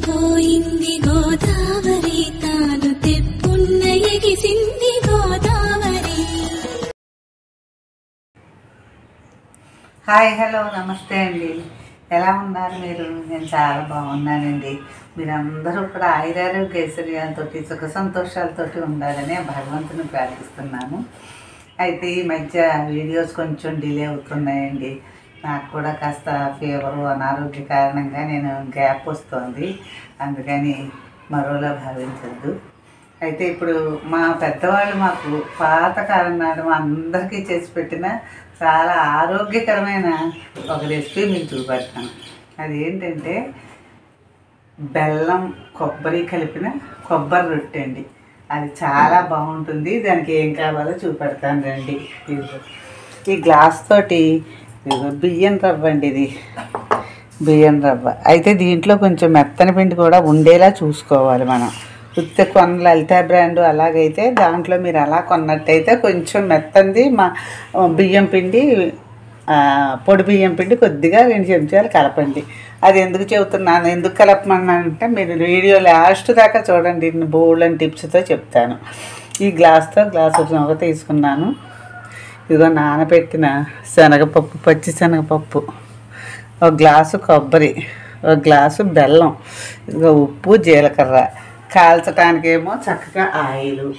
పోయింది గోదావరి తాను తెప్పున్న ఎగిసింది Godavari. Hi, hello, నమస్తే అండి. ఎలా ఉన్నారు మీరు? నేను చాలా బాగున్నానండి. మీరందరూ కూడా ఆయురారోగ్య ఐశ్వర్యాలతో సుఖ సంతోషాలతోటి ఉండాలని భగవంతుని ప్రార్థిస్తున్నాను. అయితే ఈ మధ్య వీడియోస్ కొంచెం డిలే అవుతున్నాయండి. నాకు కూడా కాస్త ఫీవరు అనారోగ్య కారణంగా నేను గ్యాప్ వస్తుంది, అందుకని మరోలా భావించద్దు. అయితే ఇప్పుడు మా పెద్దవాళ్ళు మాకు పాతకాలం నాడు అందరికీ చేసి పెట్టిన చాలా ఆరోగ్యకరమైన ఒక రెసిపీ మీకు చూపెడతాను. అది ఏంటంటే బెల్లం కొబ్బరి కలిపిన కొబ్బరి రొట్టె అండి. అది చాలా బాగుంటుంది. దానికి ఏం కావాలో చూపెడతాను రండి. ఈ గ్లాస్ తోటి బియ్యం రవ్వ అండి, ఇది బియ్యం రవ్వ. అయితే దీంట్లో కొంచెం మెత్తని పిండి కూడా ఉండేలా చూసుకోవాలి మనం. ఉత్త కొన్న లలిత బ్రాండ్ అలాగైతే దాంట్లో మీరు అలా కొన్నట్టయితే కొంచెం మెత్తంది మా బియ్యం పిండి, పొడి బియ్యం పిండి కొద్దిగా 2 చెంచాలు కలపండి. అది ఎందుకు చెబుతున్నాను, ఎందుకు కలపమన్నానంటే మీరు వీడియో లాస్ట్ దాకా చూడండి, బోల్డ్ అని టిప్స్తో చెప్తాను. ఈ గ్లాస్తో గ్లాసు రవ్వ తీసుకున్నాను. ఇదిగో నానబెట్టిన శనగపప్పు, పచ్చి శనగపప్పు, ఒక గ్లాసు కొబ్బరి, ఒక గ్లాసు బెల్లం, ఇదిగో ఉప్పు, జీలకర్ర, కాల్చడానికేమో చక్కగా ఆయిల్.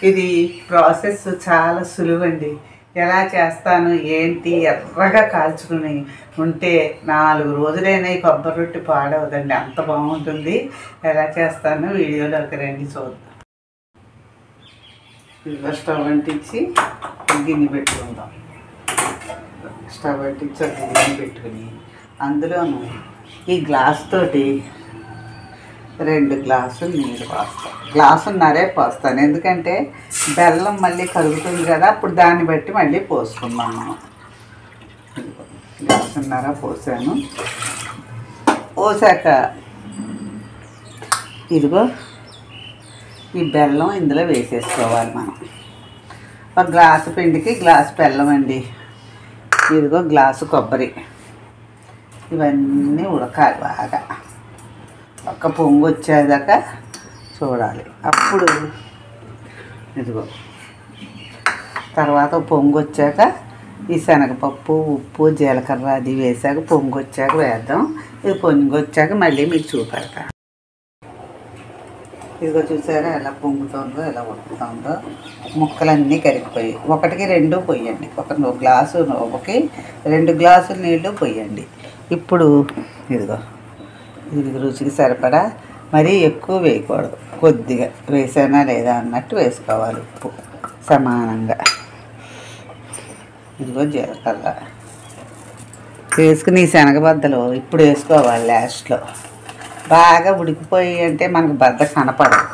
ఇది ప్రాసెస్ చాలా సులువండి. ఎలా చేస్తాను ఏంటి, ఎర్రగా కాల్చుకుని ఉంటే 4 రోజులైనా ఈ కొబ్బరి రొట్టె పాడవదండి, అంత బాగుంటుంది. ఎలా చేస్తాను వీడియోలోకి రండి చూద్దాం. ఇదిగో స్టవ్ అంటించి గిన్నె పెట్టుకుందాం. స్టవ్ అంటించి ఒక గిన్నె పెట్టుకుని అందులోనూ ఈ గ్లాస్ తోటి 2 గ్లాసులు నీళ్ళు పోస్తాను. గ్లాసున్నరే పోస్తాను, ఎందుకంటే బెల్లం మళ్ళీ కరుగుతుంది కదా, అప్పుడు దాన్ని బట్టి మళ్ళీ పోసుకుందాం మనం. గ్లాసున్నర పోసాను. పోసాక ఇదిగో ఈ బెల్లం ఇందులో వేసేసుకోవాలి మనం. ఒక గ్లాసు పిండికి గ్లాసు బెల్లం అండి. ఇదిగో గ్లాసు కొబ్బరి. ఇవన్నీ ఉడకాలి బాగా, ఒక పొంగు వచ్చేదాకా చూడాలి. అప్పుడు ఇదిగో తర్వాత పొంగు వచ్చాక ఈ శనగపప్పు, ఉప్పు, జీలకర్ర అది వేసాక పొంగు వచ్చాక వేద్దాం. ఇది పొంగు వచ్చాక మళ్ళీ మీకు చూపెడతాను. ఇదిగో చూసారా ఎలా పొంగుతుందో, ఎలా ఉడుకుతుందో. ముక్కలన్నీ కరిగిపోయి 1కి 2 పోయండి. ఒక గ్లాసు రవ్వకి 2 గ్లాసులు నీళ్ళు పోయండి. ఇప్పుడు ఇదిగో ఇది రుచికి సరిపడా, మరీ ఎక్కువ వేయకూడదు, కొద్దిగా వేసానా లేదా అన్నట్టు వేసుకోవాలి. ఉప్పు సమానంగా. ఇదిగో జీలకర్ర వేసుకుని ఈ శనగబద్దలు ఇప్పుడు వేసుకోవాలి లాస్ట్లో. బాగా ఉడికిపోయి అంటే మనకు బద్ద కనపడదు,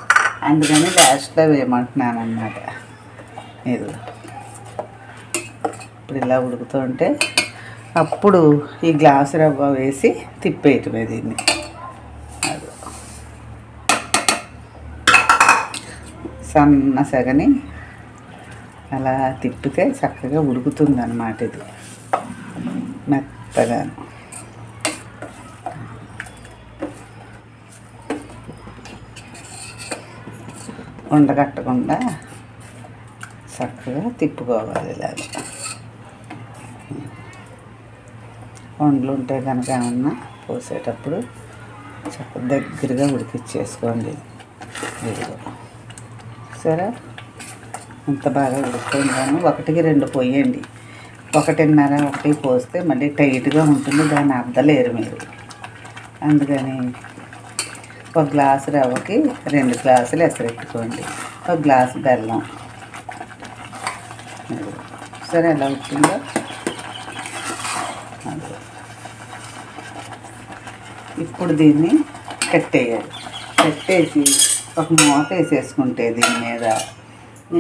అందుకని లాస్ట్లో వేయమంటున్నాను అన్నమాట. ఇది ఇప్పుడు ఇలా ఉడుకుతుంటే అప్పుడు ఈ గ్లాసు రవ్వ వేసి తిప్పేయటమే దీన్ని. సన్న సగని అలా తిప్పితే చక్కగా ఉడుకుతుంది అన్నమాట. ఇది మెత్తగా ఉండగట్టకుండా చక్కగా తిప్పుకోవాలి. ఇలాగ వండలు ఉంటే కనుక ఏమన్నా పోసేటప్పుడు చక్కగా దగ్గరగా ఉడికిచ్చేసుకోండి. ఇదిగో సరే, అంత బాగా ఉడుకుతుందాను. 1కి 2 పోయండి. 1:30, 1 పోస్తే మళ్ళీ టైట్గా ఉంటుంది, దాన్ని అద్దలేరు మీరు. అందుకని ఒక గ్లాసు రవ్వకి 2 గ్లాసులు ఎసరెట్టుకోండి. ఒక గ్లాసు బెల్లం. సరే ఎలా అవుతుందో. ఇప్పుడు దీన్ని కట్టేయాలి. కట్టేసి ఒక మూత వేసేసుకుంటే దీని మీద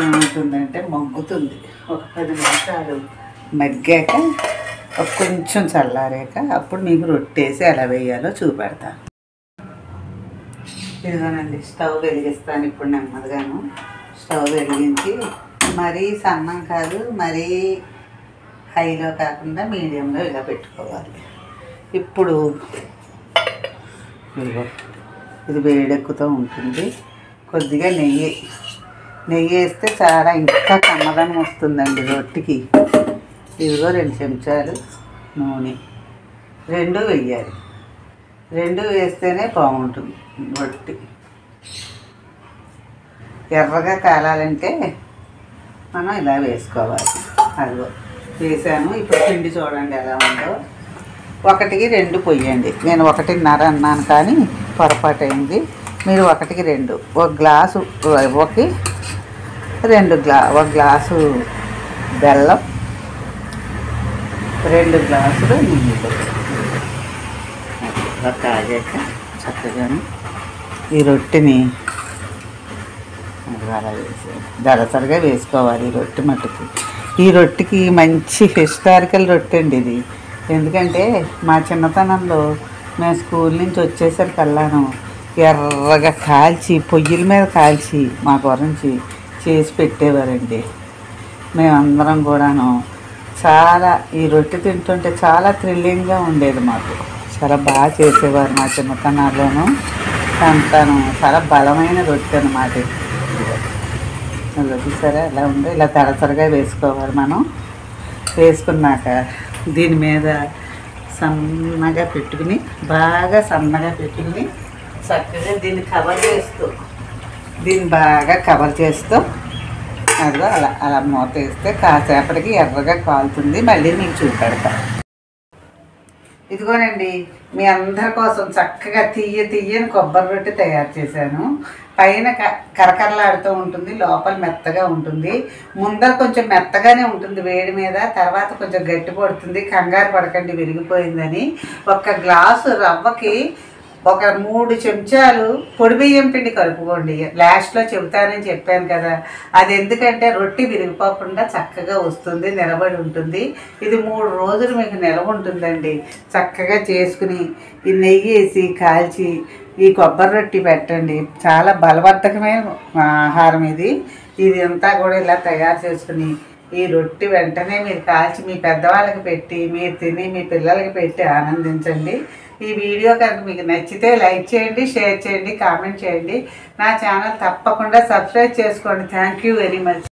ఏమవుతుందంటే మగ్గుతుంది. ఒక 10 నిమిషాలు మగ్గాక కొంచెం చల్లారాక అప్పుడు మీకు రొట్టేసి ఎలా వేయాలో చూపెడతాను. ఇదిగోనండి, స్టవ్ వెలిగిస్తాను ఇప్పుడు నెమ్మదిగాను. స్టవ్ వెలిగించి మరీ సన్నం కాదు, మరీ హైలో కాకుండా మీడియంలో ఇలా పెట్టుకోవాలి. ఇప్పుడు ఇదిగో ఇది వేడెక్కుతూ ఉంటుంది. కొద్దిగా నెయ్యి వేస్తే చాలా ఇంకా కమ్మదనం వస్తుందండి రొట్టెకి. ఇదిగో 2 చెంచాలు నూనె, 2 వేయాలి. 2 వేస్తేనే బాగుంటుంది రొట్టె. ఎర్రగా కాలాలంటే మనం ఇలా వేసుకోవాలి. అదిగో వేసాను. ఇప్పుడు పిండి చూడండి ఎలా ఉందో. 1కి 2 పొయ్యండి. నేను 1:30 అన్నాను కానీ పొరపాటు అయింది. మీరు 1కి 2, 1 గ్లాసు రవ్వకి 1 గ్లాసు బెల్లం, 2 గ్లాసులు నీళ్ళు. ఇలా కాగాక చక్కగాను ఈ రొట్టెని అలా వేసి దరసరిగా వేసుకోవాలి. ఈ రొట్టె మట్టుకు ఈ రొట్టెకి మంచి హిస్టారికల్ రొట్టె అండి ఇది. ఎందుకంటే మా చిన్నతనంలో మేము స్కూల్ నుంచి వచ్చేసరికల్లాను ఎర్రగా కాల్చి పొయ్యిల మీద కాల్చి మా గురించి చేసి పెట్టేవారండి. మేమందరం కూడాను చాలా ఈ రొట్టె తింటుంటే చాలా థ్రిల్లింగ్గా ఉండేది. మాకు చాలా బాగా చేసేవారు మా చిన్నతనాల్లోనూ. అంతాను చాలా బలమైన రొట్టె అన్నమాట. చూసారా ఎలా ఉందో. ఇలా తరతరగా వేసుకోవాలి మనం. వేసుకున్నాక దీని మీద సన్నగా పెట్టుకుని, బాగా సన్నగా పెట్టుకుని చక్కగా దీన్ని బాగా కవర్ చేస్తూ అదిగో అలా మూత వేస్తే కాసేపటికి ఎర్రగా కాలుతుంది. మళ్ళీ మీకు చూపెడతా. ఇదిగోనండి మీ అందరి కోసం చక్కగా తీయని కొబ్బరి రొట్టె తయారు చేశాను. పైన కరకరలాడుతూ ఉంటుంది, లోపల మెత్తగా ఉంటుంది. ముందర కొంచెం మెత్తగానే ఉంటుంది వేడి మీద, తర్వాత కొంచెం గట్టి పడుతుంది. కంగారు పడకండి విరిగిపోయిందని. 1 గ్లాసు రవ్వకి 3 చెంచాలు పొడి బియ్యం పిండి కలుపుకోండి. లాస్ట్లో చెబుతానని చెప్పాను కదా. అది ఎందుకంటే రొట్టె విరిగిపోకుండా చక్కగా వస్తుంది, నిలబడి ఉంటుంది. ఇది 3 రోజులు మీకు నిలవ ఉంటుందండి. చక్కగా చేసుకుని ఈ నెయ్యి వేసి కాల్చి ఈ కొబ్బరి రొట్టె పెట్టండి. చాలా బలవర్ధకమైన ఆహారం ఇది. ఇది అంతా కూడా ఇలా తయారు చేసుకుని ఈ రొట్టె వెంటనే మీరు కాల్చి మీ పెద్దవాళ్ళకి పెట్టి, మీరు తిని మీ పిల్లలకి పెట్టి ఆనందించండి. ఈ వీడియో కనుక మీకు నచ్చితే లైక్ చేయండి, షేర్ చేయండి, కామెంట్ చేయండి. నా ఛానల్ తప్పకుండా సబ్స్క్రైబ్ చేసుకోండి. Thank you very much.